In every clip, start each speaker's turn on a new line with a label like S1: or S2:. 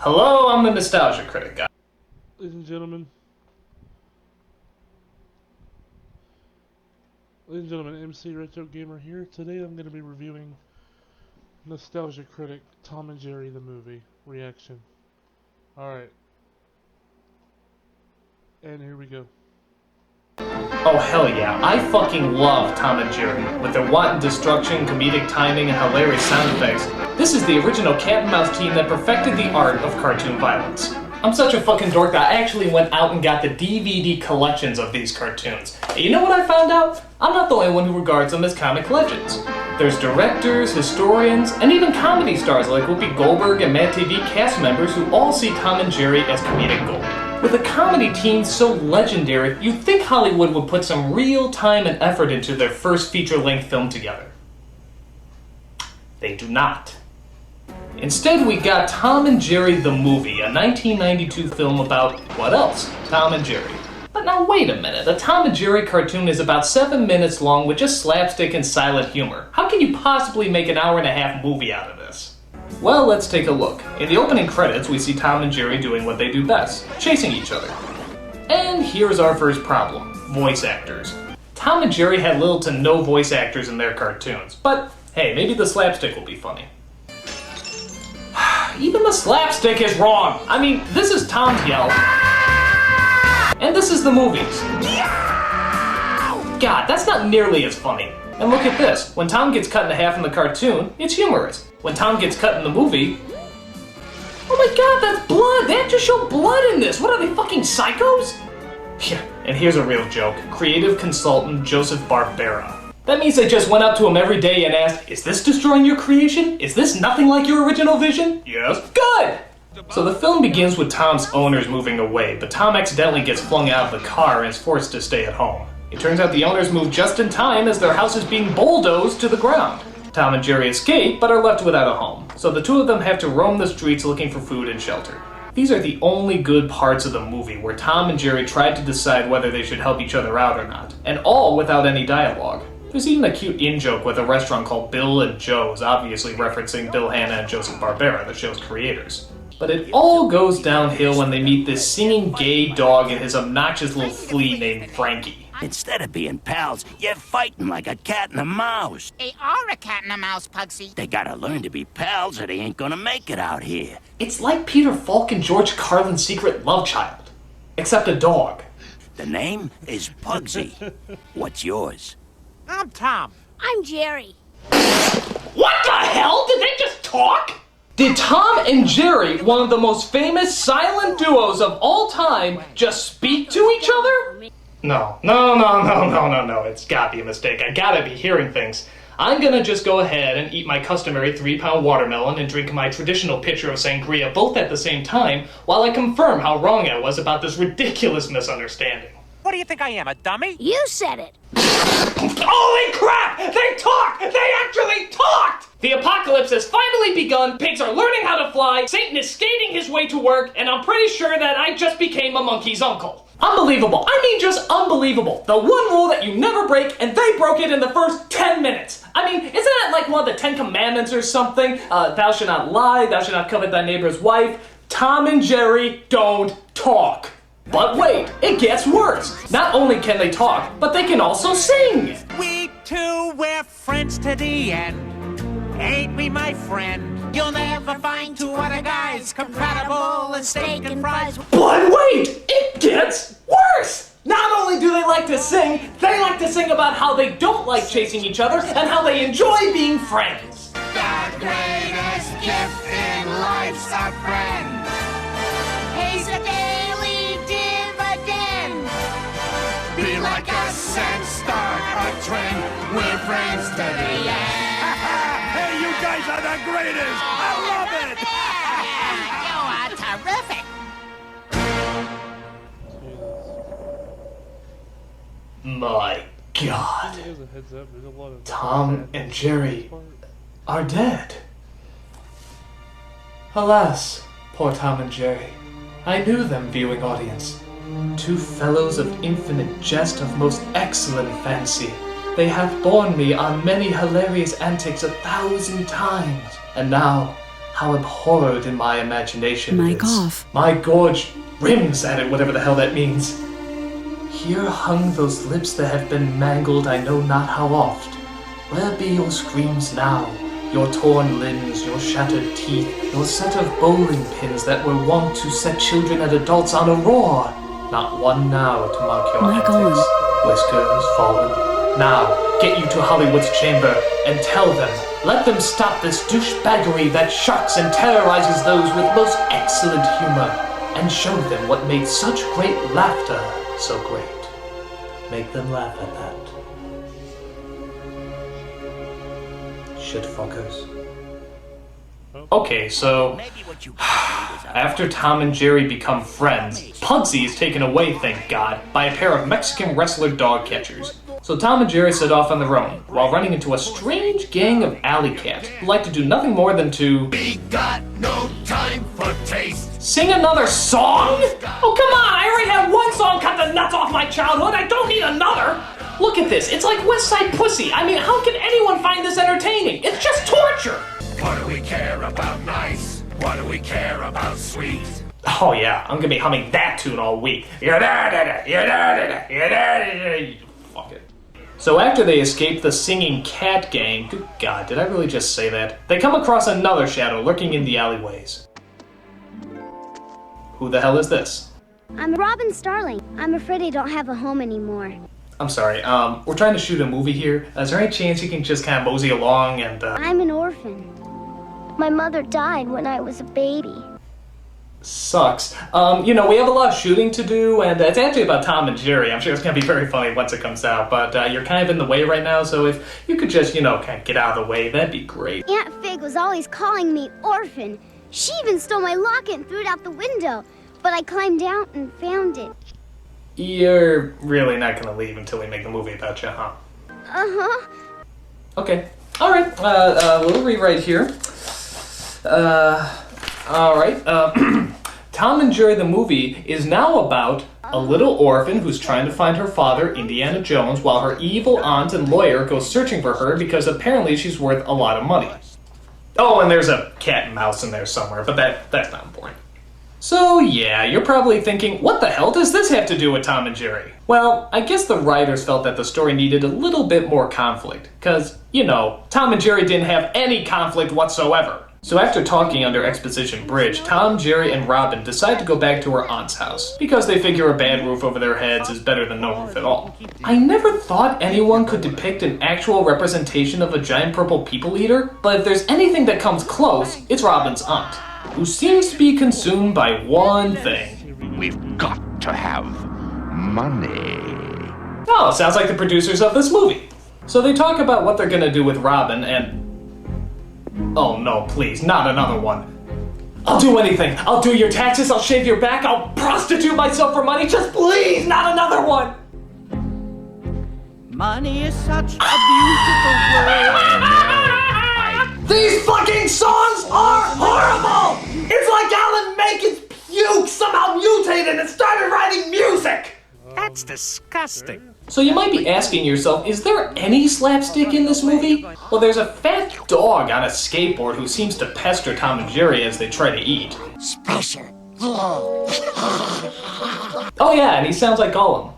S1: Hello, I'm the Nostalgia Critic guy.
S2: Ladies and gentlemen, Mcretrogamer here. Today I'm going to be reviewing Nostalgia Critic, Tom and Jerry the movie, reaction. Alright. And here we go.
S1: Oh hell yeah, I fucking love Tom and Jerry. With their wanton destruction, comedic timing, and hilarious sound effects, this is the original cat and mouse team that perfected the art of cartoon violence. I'm such a fucking dork that I actually went out and got the DVD collections of these cartoons. And you know what I found out? I'm not the only one who regards them as comic legends. There's directors, historians, and even comedy stars like Whoopi Goldberg and Mad TV cast members who all see Tom and Jerry as comedic gold. With a comedy team so legendary, you'd think Hollywood would put some real time and effort into their first feature-length film together. They do not. Instead, we got Tom and Jerry the Movie, a 1992 film about, what else? Tom and Jerry. But now wait a minute, a Tom and Jerry cartoon is about 7 minutes long with just slapstick and silent humor. How can you possibly make an hour-and-a-half movie out of this? Well, let's take a look. In the opening credits, we see Tom and Jerry doing what they do best, chasing each other. And here's our first problem, voice actors. Tom and Jerry had little to no voice actors in their cartoons, but hey, maybe the slapstick will be funny. Even the slapstick is wrong! I mean, this is Tom's yell. And this is the movies. God, that's not nearly as funny. And look at this. When Tom gets cut in half in the cartoon, it's humorous. When Tom gets cut in the movie... Oh my god, that's blood! They actually show blood in this! What are they, fucking psychos? Yeah, and here's a real joke. Creative consultant Joseph Barbera. That means they just went up to him every day and asked, "Is this destroying your creation? Is this nothing like your original vision?" Yes. Good! So the film begins with Tom's owners moving away, but Tom accidentally gets flung out of the car and is forced to stay at home. It turns out the owners move just in time as their house is being bulldozed to the ground. Tom and Jerry escape, but are left without a home, so the two of them have to roam the streets looking for food and shelter. These are the only good parts of the movie where Tom and Jerry tried to decide whether they should help each other out or not, and all without any dialogue. There's even a cute in-joke with a restaurant called Bill and Joe's, obviously referencing Bill Hanna and Joseph Barbera, the show's creators. But it all goes downhill when they meet this singing gay dog and his obnoxious little flea named Frankie.
S3: Instead of being pals, you're fighting like a cat and a mouse.
S4: They are a cat and a mouse, Pugsy.
S3: They gotta learn to be pals or they ain't gonna make it out here.
S1: It's like Peter Falk and George Carlin's secret love child. Except a dog.
S3: The name is Pugsy. What's yours?
S4: I'm Tom.
S5: I'm Jerry.
S1: What the hell? Did they just talk? Did Tom and Jerry, one of the most famous silent duos of all time, just speak to each other? No, it's gotta be a mistake. I gotta be hearing things. I'm gonna just go ahead and eat my customary 3-pound watermelon and drink my traditional pitcher of sangria both at the same time while I confirm how wrong I was about this ridiculous misunderstanding.
S4: What do you think I am, a dummy?
S5: You said it.
S1: Holy crap! They talked! They actually talked! The apocalypse has finally begun, pigs are learning how to fly, Satan is skating his way to work, and I'm pretty sure that I just became a monkey's uncle. Unbelievable. I mean, just unbelievable. The one rule that you never break, and they broke it in the first 10 minutes. I mean, isn't that like one of the 10 Commandments or something? Thou shalt not lie, thou shalt not covet thy neighbor's wife. Tom and Jerry don't talk. But wait, it gets worse. Not only can they talk, but they can also sing.
S4: We two, we're friends to the end. Ain't we, my friend? You'll never find two other guys compatible as steak and fries.
S1: But wait, it gets worse. Not only do they like to sing about how they don't like chasing each other and how they enjoy being friends.
S4: The greatest gift in life's a friend. He's a daily dividend. Be like us and start a trend. We're friends to the end.
S6: Hey, you guys are the greatest! I love it!
S4: You are terrific.
S1: My God. Tom and Jerry are dead. Alas, poor Tom and Jerry. I knew them, viewing audience. Two fellows of infinite jest of most excellent fancy. They have borne me on many hilarious antics 1,000 times. And now, how abhorred in my imagination it
S5: Mic
S1: is.
S5: off.
S1: My gorge rims at it, whatever the hell that means. Here hung those lips that have been mangled I know not how oft. Where be your screams now? Your torn limbs, your shattered teeth, your set of bowling pins that were wont to set children and adults on a roar. Not one now to mark your
S5: Mic
S1: antics.
S5: on.
S1: Whiskers fallen. Now, get you to Hollywood's chamber and tell them, let them stop this douchebaggery that shocks and terrorizes those with most excellent humor, and show them what made such great laughter so great. Make them laugh at that. Shit fuckers. Okay, so after Tom and Jerry become friends, Pugsy is taken away, thank God, by a pair of Mexican wrestler dog catchers. So Tom and Jerry set off on their own, while running into a strange gang of alley cats who like to do nothing more than to...
S6: We got no time for taste.
S1: Sing another song? Oh, come on, I already had one song cut the nuts off my childhood, I don't need another! Look at this, it's like West Side Pussy. I mean, how can anyone find this entertaining? It's just torture!
S6: What do we care about nice? What do we care about sweet?
S1: Oh yeah, I'm gonna be humming that tune all week. Fuck it. So after they escape the singing cat gang, good God, did I really just say that? They come across another shadow lurking in the alleyways. Who the hell is this?
S7: I'm Robin Starling. I'm afraid I don't have a home anymore.
S1: I'm sorry, we're trying to shoot a movie here. Is there any chance you can just kind of mosey along and,
S7: I'm an orphan. My mother died when I was a baby.
S1: Sucks. You know, we have a lot of shooting to do, and it's actually about Tom and Jerry. I'm sure it's gonna be very funny once it comes out, but you're kind of in the way right now, so if you could just, you know, kind of get out of the way, that'd be great.
S7: Aunt Fig was always calling me orphan. She even stole my locket and threw it out the window, but I climbed out and found it.
S1: You're really not gonna leave until we make the movie about you, huh?
S7: Uh-huh.
S1: Okay. Alright, little rewrite here. Alright, Tom and Jerry the movie is now about a little orphan who's trying to find her father, Indiana Jones, while her evil aunt and lawyer go searching for her because apparently she's worth a lot of money. Oh, and there's a cat and mouse in there somewhere, but that's not important. So yeah, you're probably thinking, what the hell does this have to do with Tom and Jerry? Well, I guess the writers felt that the story needed a little bit more conflict, because, you know, Tom and Jerry didn't have any conflict whatsoever. So after talking under Exposition Bridge, Tom, Jerry, and Robin decide to go back to her aunt's house, because they figure a bad roof over their heads is better than no roof at all. I never thought anyone could depict an actual representation of a giant purple people eater, but if there's anything that comes close, it's Robin's aunt, who seems to be consumed by one thing.
S8: We've got to have money.
S1: Oh, sounds like the producers of this movie. So they talk about what they're gonna do with Robin and... Oh no, please, not another one. I'll do anything. I'll do your taxes, I'll shave your back, I'll prostitute myself for money, just please, not another one!
S9: Money is such a beautiful word.
S1: These fucking songs are horrible! It's like Alan Menken's puke somehow mutated and started writing music!
S3: That's disgusting.
S1: So you might be asking yourself, is there any slapstick in this movie? Well, there's a fat dog on a skateboard who seems to pester Tom and Jerry as they try to eat.
S4: Special.
S1: Oh yeah, and he sounds like Gollum.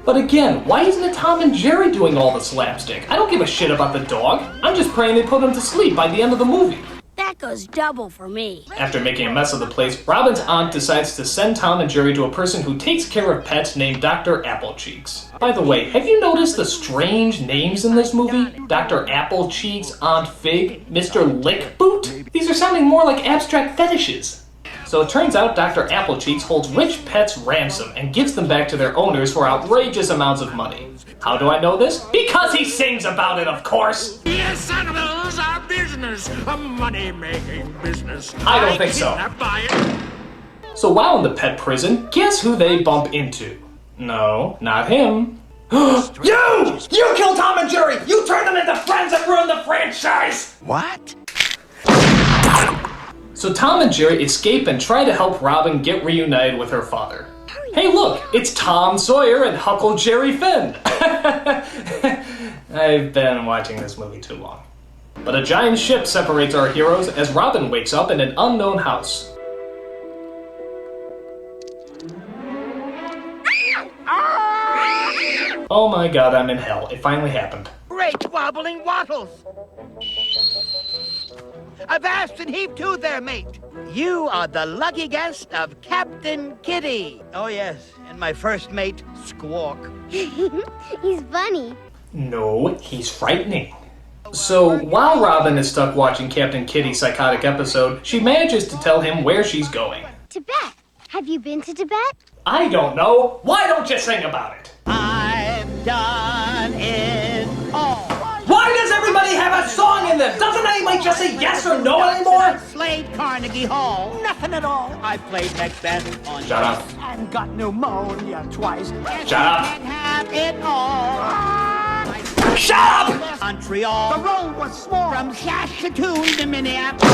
S1: But again, why isn't it Tom and Jerry doing all the slapstick? I don't give a shit about the dog. I'm just praying they put him to sleep by the end of the movie.
S7: That goes double for me.
S1: After making a mess of the place, Robin's aunt decides to send Tom and Jerry to a person who takes care of pets named Dr. Applecheeks. By the way, have you noticed the strange names in this movie? Dr. Applecheeks, Aunt Fig, Mr. Lickboot? These are sounding more like abstract fetishes. So it turns out Dr. Applecheeks holds rich pets ransom and gives them back to their owners for outrageous amounts of money. How do I know this? Because he sings about it, of course!
S6: Yes, animals are business, a money-making business.
S1: I don't think so. So while in the pet prison, guess who they bump into? No, not him. You! You killed Tom and Jerry! You turned them into friends and ruined the franchise!
S3: What?
S1: So Tom and Jerry escape and try to help Robin get reunited with her father. Hey look, it's Tom Sawyer and Huckleberry Finn! I've been watching this movie too long. But a giant ship separates our heroes as Robin wakes up in an unknown house. Oh my god, I'm in hell. It finally happened.
S9: Great wobbling wattles! Avast and heave to there, mate! You are the lucky guest of Captain Kitty. Oh yes, and my first mate, Squawk.
S7: He's funny.
S1: No, he's frightening. So, while Robin is stuck watching Captain Kitty's psychotic episode, she manages to tell him where she's going.
S7: Tibet. Have you been to Tibet?
S1: I don't know. Why don't you sing about it?
S9: I've done it all.
S1: Why does everybody have a song in them? Doesn't anybody just say yes or no anymore?
S9: Slayed Carnegie Hall. Nothing at all. I played Macbeth on
S1: Shut up.
S9: and got pneumonia twice. And
S1: Shut up.
S9: can't have it all.
S1: Shut up!
S9: Montreal. The road was small. From Saskatoon to Minneapolis.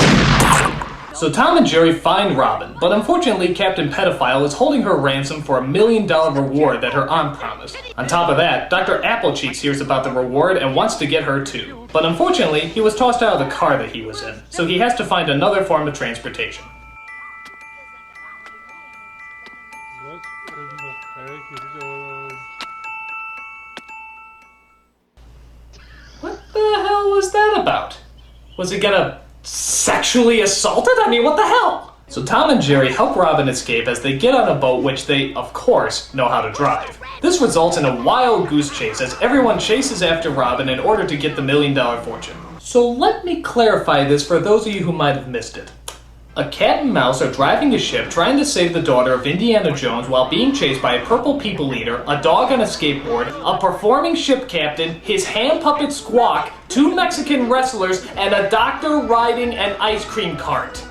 S1: So Tom and Jerry find Robin, but unfortunately Captain Pedophile is holding her ransom for $1 million reward that her aunt promised. On top of that, Dr. Applecheeks hears about the reward and wants to get her too. But unfortunately, he was tossed out of the car that he was in, so he has to find another form of transportation.
S2: What in the heck is going on?
S1: What the hell was that about? Was he gonna sexually assaulted? I mean, what the hell? So Tom and Jerry help Robin escape as they get on a boat which they, of course, know how to drive. This results in a wild goose chase as everyone chases after Robin in order to get the $1 million fortune. So let me clarify this for those of you who might have missed it. A cat and mouse are driving a ship trying to save the daughter of Indiana Jones while being chased by a purple people eater, a dog on a skateboard, a performing ship captain, his hand puppet Squawk, 2 Mexican wrestlers, and a doctor riding an ice cream cart.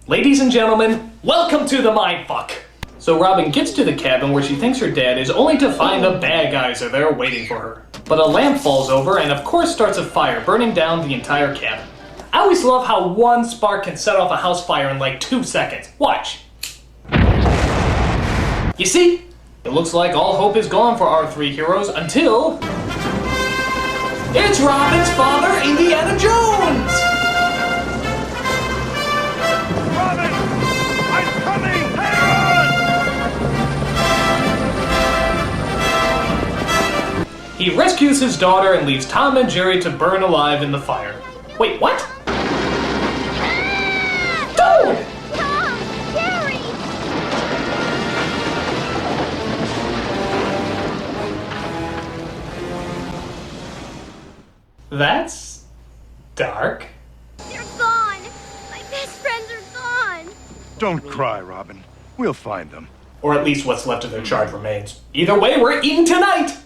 S1: Ladies and gentlemen, welcome to the mindfuck. So Robin gets to the cabin where she thinks her dad is, only to find the bad guys are there waiting for her. But a lamp falls over and of course starts a fire, burning down the entire cabin. I always love how one spark can set off a house fire in like 2 seconds. Watch. You see? It looks like all hope is gone for our 3 heroes until... it's Robin's father, Indiana Jones!
S6: Robin! I'm coming! Hang on!
S1: He rescues his daughter and leaves Tom and Jerry to burn alive in the fire. Wait, what? Dude!
S7: Tom! Jerry!
S1: That's... dark.
S7: They're gone! My best friends are gone!
S8: Don't cry, Robin. We'll find them.
S1: Or at least what's left of their charred remains. Either way, we're eating tonight!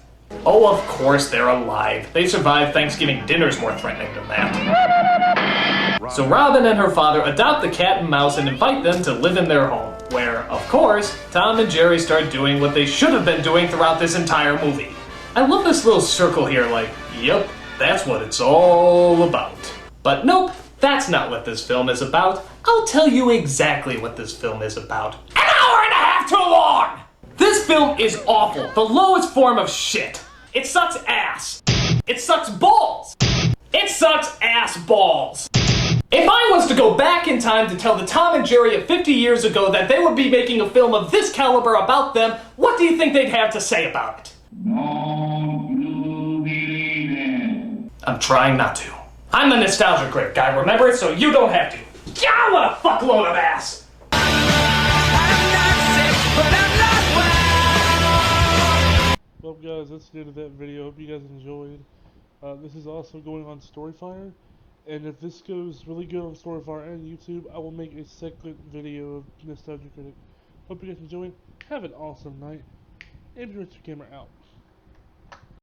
S1: Oh, of course they're alive. They survived Thanksgiving dinner's more threatening than that. So Robin and her father adopt the cat and mouse and invite them to live in their home, where, of course, Tom and Jerry start doing what they should have been doing throughout this entire movie. I love this little circle here, like, yep, that's what it's all about. But nope, that's not what this film is about. I'll tell you exactly what this film is about. An hour and a half too long! This film is awful, the lowest form of shit. It sucks ass. It sucks balls. It sucks ass balls. If I was to go back in time to tell the Tom and Jerry of 50 years ago that they would be making a film of this caliber about them, what do you think they'd have to say about it? I'm trying not to. I'm the Nostalgia Critic guy, remember it? So you don't have to. Yeah, what a fuckload of ass!
S2: Well guys, that's the end of that video. Hope you guys enjoyed. This is also going on Storyfire, and if this goes really good on Storyfire and YouTube, I will make a second video of Nostalgia Critic. Hope you guys enjoy. Have an awesome night. Mcretrogamer out.